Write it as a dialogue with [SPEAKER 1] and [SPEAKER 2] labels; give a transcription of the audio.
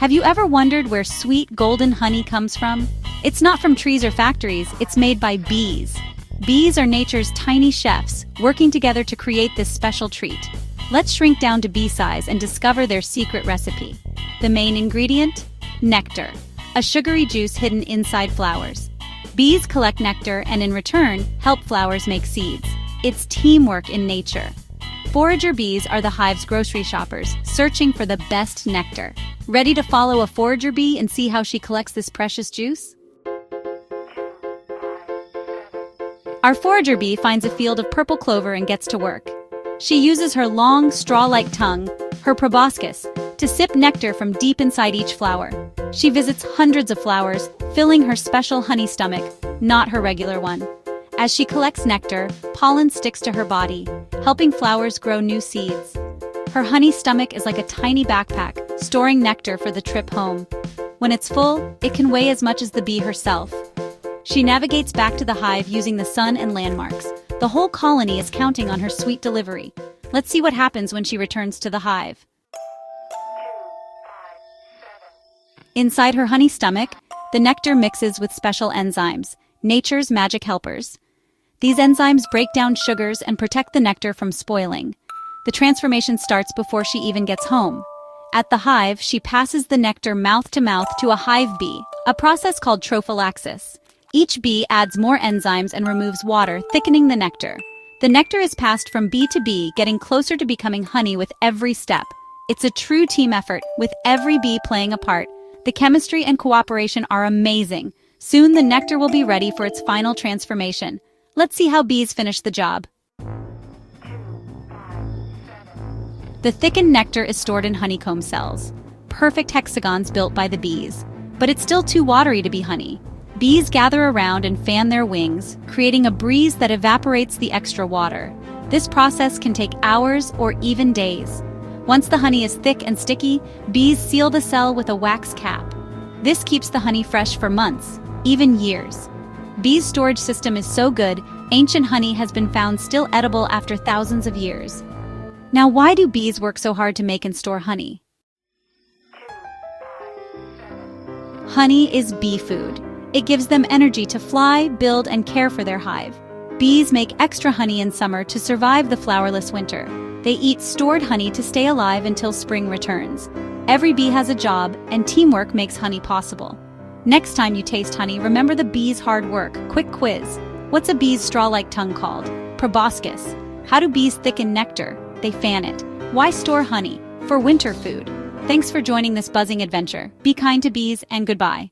[SPEAKER 1] Have you ever wondered where sweet golden honey comes from? It's not from trees or factories, it's made by bees. Bees are nature's tiny chefs, working together to create this special treat. Let's shrink down to bee size and discover their secret recipe. The main ingredient? Nectar, a sugary juice hidden inside flowers. Bees collect nectar and in return, help flowers make seeds. It's teamwork in nature. Forager bees are the hive's grocery shoppers, searching for the best nectar. Ready to follow a forager bee and see how she collects this precious juice? Our forager bee finds a field of purple clover and gets to work. She uses her long, straw-like tongue, her proboscis, to sip nectar from deep inside each flower. She visits hundreds of flowers, filling her special honey stomach, not her regular one. As she collects nectar, pollen sticks to her body, helping flowers grow new seeds. Her honey stomach is like a tiny backpack, storing nectar for the trip home. When it's full, it can weigh as much as the bee herself. She navigates back to the hive using the sun and landmarks. The whole colony is counting on her sweet delivery. Let's see what happens when she returns to the hive. Inside her honey stomach, the nectar mixes with special enzymes, nature's magic helpers. These enzymes break down sugars and protect the nectar from spoiling. The transformation starts before she even gets home. At the hive, she passes the nectar mouth to mouth to a hive bee, a process called trophallaxis. Each bee adds more enzymes and removes water, thickening the nectar. The nectar is passed from bee to bee, getting closer to becoming honey with every step. It's a true team effort, with every bee playing a part. The chemistry and cooperation are amazing. Soon the nectar will be ready for its final transformation. Let's see how bees finish the job. The thickened nectar is stored in honeycomb cells, perfect hexagons built by the bees. But it's still too watery to be honey. Bees gather around and fan their wings, creating a breeze that evaporates the extra water. This process can take hours or even days. Once the honey is thick and sticky, bees seal the cell with a wax cap. This keeps the honey fresh for months, even years. Bees' storage system is so good, ancient honey has been found still edible after thousands of years. Now, why do bees work so hard to make and store honey? Honey is bee food. It gives them energy to fly, build, and care for their hive. Bees make extra honey in summer to survive the flowerless winter. They eat stored honey to stay alive until spring returns. Every bee has a job, and teamwork makes honey possible. Next time you taste honey, remember the bee's hard work. Quick quiz. What's a bee's straw-like tongue called? Proboscis. How do bees thicken nectar? They fan it. Why store honey? For winter food. Thanks for joining this buzzing adventure. Be kind to bees, and goodbye.